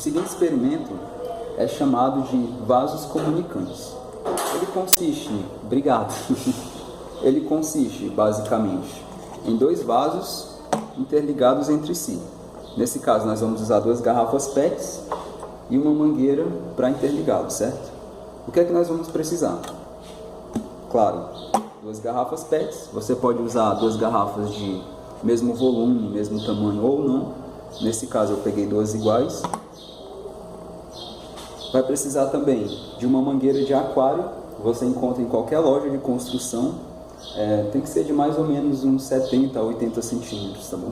seguinte experimento é chamado de vasos comunicantes. Ele consiste basicamente em dois vasos interligados entre si. Nesse caso nós vamos usar duas garrafas PETs e uma mangueira para interligá-los, certo? O que é que nós vamos precisar? Claro, duas garrafas PETs. Você pode usar duas garrafas de mesmo volume, mesmo tamanho ou não. Nesse caso eu peguei duas iguais. Vai precisar também de uma mangueira de aquário. Você encontra em qualquer loja de construção. Tem que ser de mais ou menos uns 70 a 80 centímetros, tá bom?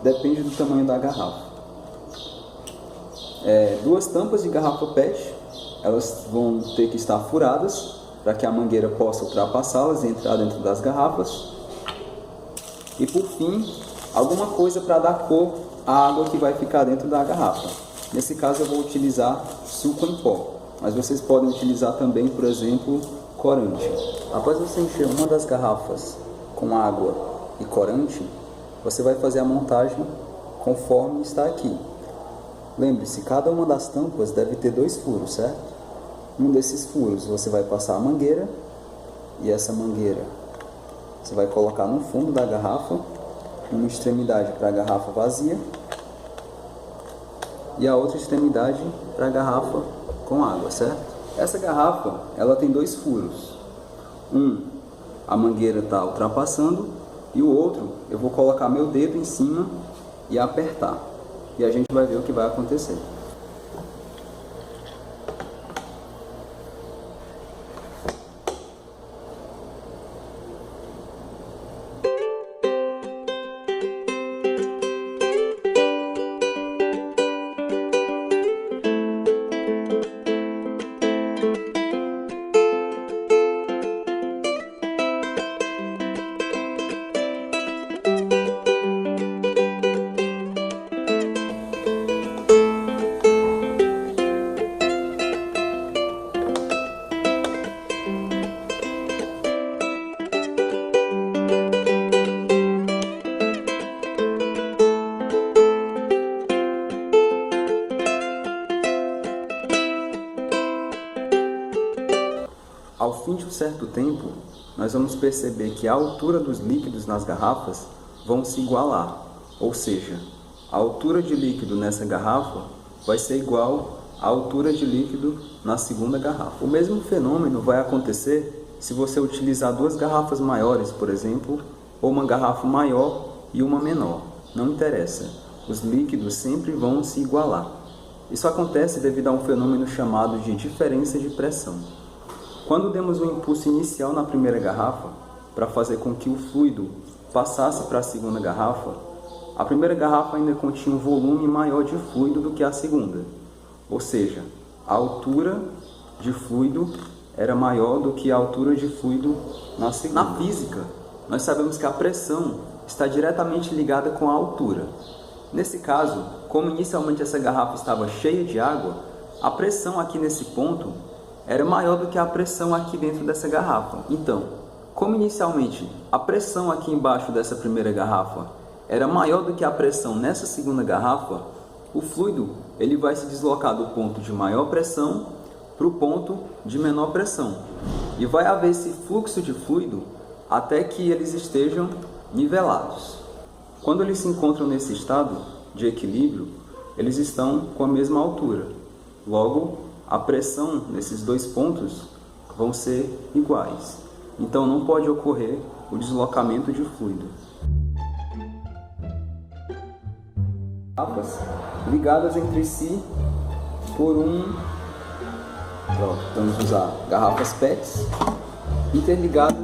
Depende do tamanho da garrafa. Duas tampas de garrafa PET. Elas vão ter que estar furadas para que a mangueira possa ultrapassá-las e entrar dentro das garrafas. E por fim, alguma coisa para dar cor à água que vai ficar dentro da garrafa. Nesse caso eu vou utilizar suco em pó, mas vocês podem utilizar também, por exemplo, corante. Após você encher uma das garrafas com água e corante, você vai fazer a montagem conforme está aqui. Lembre-se, cada uma das tampas deve ter dois furos, certo? Um desses furos você vai passar a mangueira, e essa mangueira você vai colocar no fundo da garrafa, uma extremidade para a garrafa vazia e a outra extremidade para a garrafa com água, certo? Essa garrafa, ela tem dois furos. A mangueira está ultrapassando, e o outro eu vou colocar meu dedo em cima e apertar. E a gente vai ver o que vai acontecer. Ao fim de um certo tempo, nós vamos perceber que a altura dos líquidos nas garrafas vão se igualar, ou seja, a altura de líquido nessa garrafa vai ser igual à altura de líquido na segunda garrafa. O mesmo fenômeno vai acontecer se você utilizar duas garrafas maiores, por exemplo, ou uma garrafa maior e uma menor. Não interessa, os líquidos sempre vão se igualar. Isso acontece devido a um fenômeno chamado de diferença de pressão. Quando demos um impulso inicial na primeira garrafa, para fazer com que o fluido passasse para a segunda garrafa, a primeira garrafa ainda continha um volume maior de fluido do que a segunda. Ou seja, a altura de fluido era maior do que a altura de fluido na segunda. Na física, nós sabemos que a pressão está diretamente ligada com a altura. Nesse caso, como inicialmente essa garrafa estava cheia de água, a pressão aqui nesse ponto era maior do que a pressão aqui dentro dessa garrafa. Então, como inicialmente a pressão aqui embaixo dessa primeira garrafa era maior do que a pressão nessa segunda garrafa, o fluido ele vai se deslocar do ponto de maior pressão para o ponto de menor pressão. E vai haver esse fluxo de fluido até que eles estejam nivelados. Quando eles se encontram nesse estado de equilíbrio, eles estão com a mesma altura. Logo, a pressão nesses dois pontos vão ser iguais. Então não pode ocorrer o deslocamento de fluido. Garrafas ligadas entre si por vamos usar garrafas PETs interligadas